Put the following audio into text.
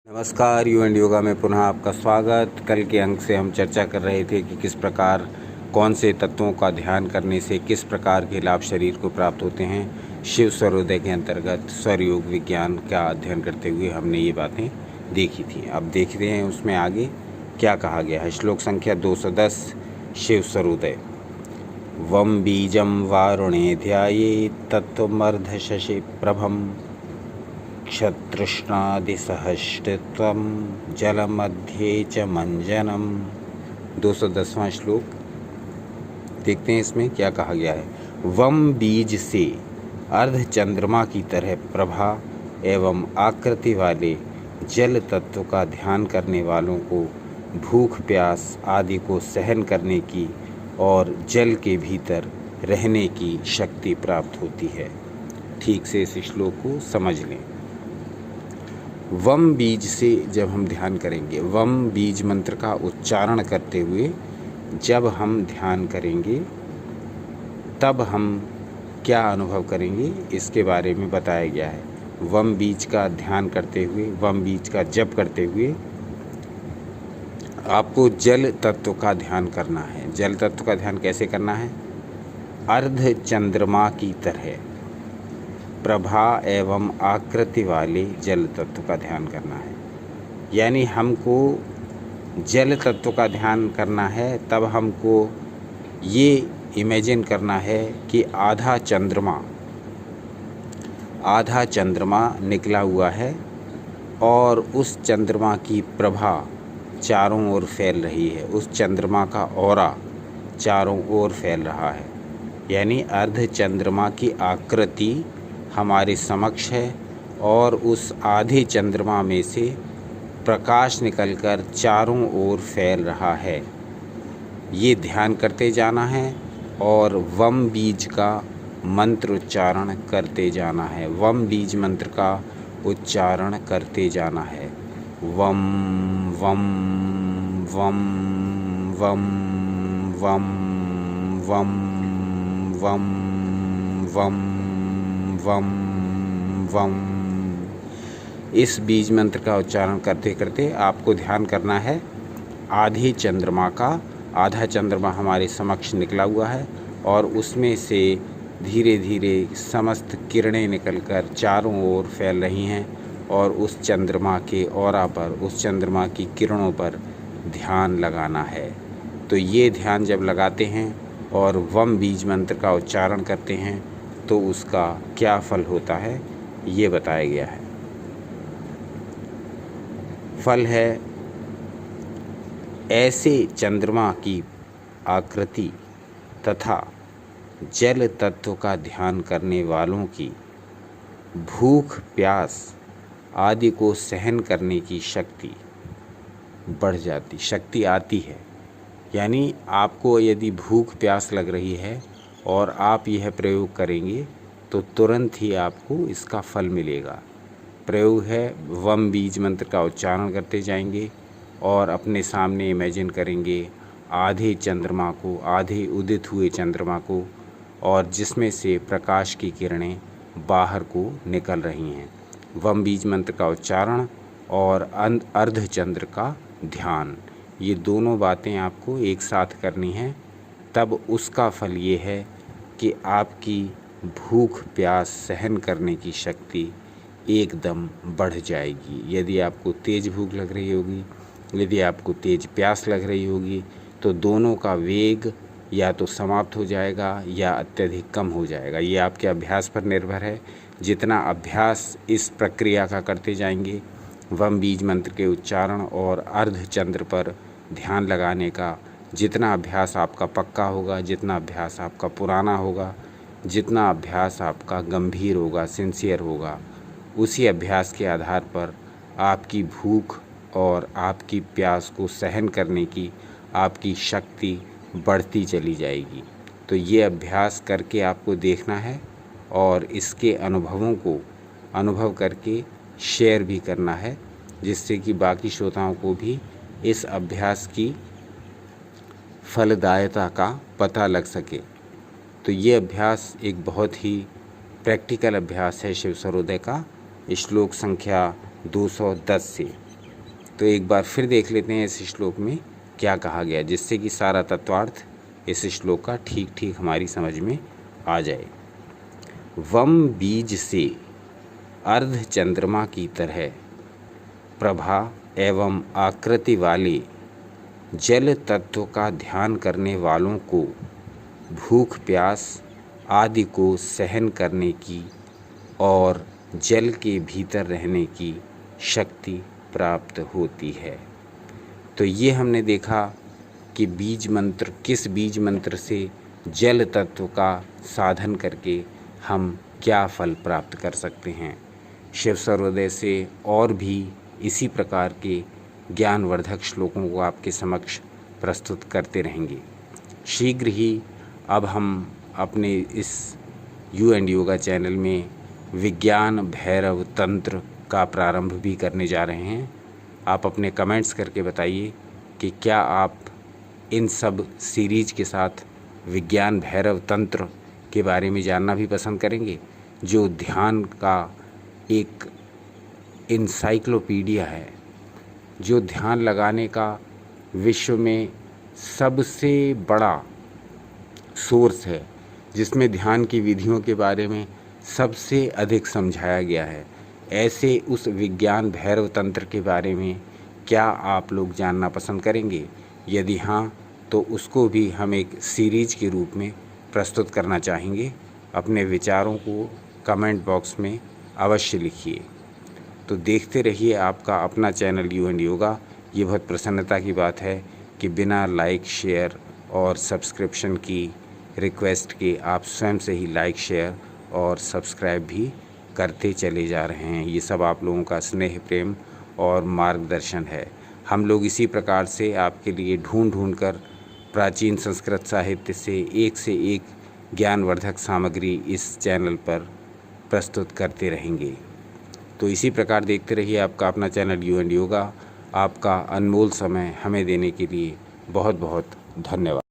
नमस्कार, you and yoga में पुनः आपका स्वागत। कल के अंक से हम चर्चा कर रहे थे कि किस प्रकार कौन से तत्वों का ध्यान करने से किस प्रकार के लाभ शरीर को प्राप्त होते हैं। शिव स्वरोदय के अंतर्गत स्वर योग विज्ञान का अध्ययन करते हुए हमने ये बातें देखी थी। अब देखते हैं उसमें आगे क्या कहा गया है। श्लोक संख्या 210 शिव स्वरोदय। वम बीजम वारुणे ध्याये तत्वमर्धशशि प्रभम क्षतृष्णादिसहष्टित्वं जलमध्ये च मंजनम। 210वां श्लोक देखते हैं इसमें क्या कहा गया है। वम बीज से अर्ध चंद्रमा की तरह प्रभा एवं आकृति वाले जल तत्व का ध्यान करने वालों को भूख प्यास आदि को सहन करने की और जल के भीतर रहने की शक्ति प्राप्त होती है। ठीक से इस श्लोक को समझ लें। वम बीज से जब हम ध्यान करेंगे, वम बीज मंत्र का उच्चारण करते हुए जब हम ध्यान करेंगे तब हम क्या अनुभव करेंगे इसके बारे में बताया गया है। वम बीज का ध्यान करते हुए, वम बीज का जप करते हुए आपको जल तत्व का ध्यान करना है। जल तत्व का ध्यान कैसे करना है? अर्ध चंद्रमा की तरह प्रभा एवं आकृति वाले जल तत्व का ध्यान करना है। यानी हमको जल तत्व का ध्यान करना है, तब हमको ये इमेजिन करना है कि आधा चंद्रमा निकला हुआ है और उस चंद्रमा की प्रभा चारों ओर फैल रही है। उस चंद्रमा का ऑरा चारों ओर फैल रहा है। यानी अर्ध चंद्रमा की आकृति हमारे समक्ष है और उस आधे चंद्रमा में से प्रकाश निकलकर चारों ओर फैल रहा है। ये ध्यान करते जाना है और वम बीज का मंत्र उच्चारण करते जाना है। वम बीज मंत्र का उच्चारण करते जाना है। वम वम वम वम वम वम वम वम वम वम। इस बीज मंत्र का उच्चारण करते करते आपको ध्यान करना है आधे चंद्रमा का। आधा चंद्रमा हमारे समक्ष निकला हुआ है और उसमें से धीरे धीरे समस्त किरणें निकलकर चारों ओर फैल रही हैं और उस चंद्रमा के ऑरा पर, उस चंद्रमा की किरणों पर ध्यान लगाना है। तो ये ध्यान जब लगाते हैं और वम बीज मंत्र का उच्चारण करते हैं तो उसका क्या फल होता है ये बताया गया है। फल है ऐसे चंद्रमा की आकृति तथा जल तत्व का ध्यान करने वालों की भूख प्यास आदि को सहन करने की शक्ति बढ़ जाती, शक्ति आती है। यानी आपको यदि भूख प्यास लग रही है और आप यह प्रयोग करेंगे तो तुरंत ही आपको इसका फल मिलेगा। प्रयोग है वम बीज मंत्र का उच्चारण करते जाएंगे और अपने सामने इमेजिन करेंगे आधे चंद्रमा को, आधे उदित हुए चंद्रमा को, और जिसमें से प्रकाश की किरणें बाहर को निकल रही हैं। वम बीज मंत्र का उच्चारण और अर्ध चंद्र का ध्यान, ये दोनों बातें आपको एक साथ करनी हैं। तब उसका फल ये है कि आपकी भूख प्यास सहन करने की शक्ति एकदम बढ़ जाएगी। यदि आपको तेज़ भूख लग रही होगी, यदि आपको तेज़ प्यास लग रही होगी, तो दोनों का वेग या तो समाप्त हो जाएगा या अत्यधिक कम हो जाएगा। ये आपके अभ्यास पर निर्भर है। जितना अभ्यास इस प्रक्रिया का करते जाएंगे, वम बीज मंत्र के उच्चारण और अर्ध चंद्र पर ध्यान लगाने का जितना अभ्यास आपका पक्का होगा, जितना अभ्यास आपका पुराना होगा, जितना अभ्यास आपका गंभीर होगा, सिंसियर होगा, उसी अभ्यास के आधार पर आपकी भूख और आपकी प्यास को सहन करने की आपकी शक्ति बढ़ती चली जाएगी। तो ये अभ्यास करके आपको देखना है और इसके अनुभवों को अनुभव करके शेयर भी करना है, जिससे कि बाकी श्रोताओं को भी इस अभ्यास की फलदायता का पता लग सके। तो ये अभ्यास एक बहुत ही प्रैक्टिकल अभ्यास है शिव स्वरोदय का। श्लोक संख्या 210 से। तो एक बार फिर देख लेते हैं इस श्लोक में क्या कहा गया, जिससे कि सारा तत्वार्थ इस श्लोक का ठीक ठीक हमारी समझ में आ जाए। वम बीज से अर्ध चंद्रमा की तरह प्रभा एवं आकृति वाले जल तत्व का ध्यान करने वालों को भूख प्यास आदि को सहन करने की और जल के भीतर रहने की शक्ति प्राप्त होती है। तो ये हमने देखा कि बीज मंत्र, किस बीज मंत्र से जल तत्व का साधन करके हम क्या फल प्राप्त कर सकते हैं। शिव सर्वोदय से और भी इसी प्रकार के ज्ञानवर्धक श्लोकों को आपके समक्ष प्रस्तुत करते रहेंगे। शीघ्र ही अब हम अपने इस यू एंड योगा चैनल में विज्ञान भैरव तंत्र का प्रारंभ भी करने जा रहे हैं। आप अपने कमेंट्स करके बताइए कि क्या आप इन सब सीरीज के साथ विज्ञान भैरव तंत्र के बारे में जानना भी पसंद करेंगे, जो ध्यान का एक इंसाइक्लोपीडिया है, जो ध्यान लगाने का विश्व में सबसे बड़ा सोर्स है, जिसमें ध्यान की विधियों के बारे में सबसे अधिक समझाया गया है। ऐसे उस विज्ञान भैरव तंत्र के बारे में क्या आप लोग जानना पसंद करेंगे? यदि हाँ, तो उसको भी हम एक सीरीज के रूप में प्रस्तुत करना चाहेंगे। अपने विचारों को कमेंट बॉक्स में अवश्य लिखिए। तो देखते रहिए आपका अपना चैनल यू एंड योगा। ये बहुत प्रसन्नता की बात है कि बिना लाइक, शेयर और सब्सक्रिप्शन की रिक्वेस्ट के आप स्वयं से ही लाइक, शेयर और सब्सक्राइब भी करते चले जा रहे हैं। ये सब आप लोगों का स्नेह, प्रेम और मार्गदर्शन है। हम लोग इसी प्रकार से आपके लिए ढूंढ कर प्राचीन संस्कृत साहित्य से एक ज्ञानवर्धक सामग्री इस चैनल पर प्रस्तुत करते रहेंगे। तो इसी प्रकार देखते रहिए आपका अपना चैनल यू एंड योगा। आपका अनमोल समय हमें देने के लिए बहुत बहुत धन्यवाद।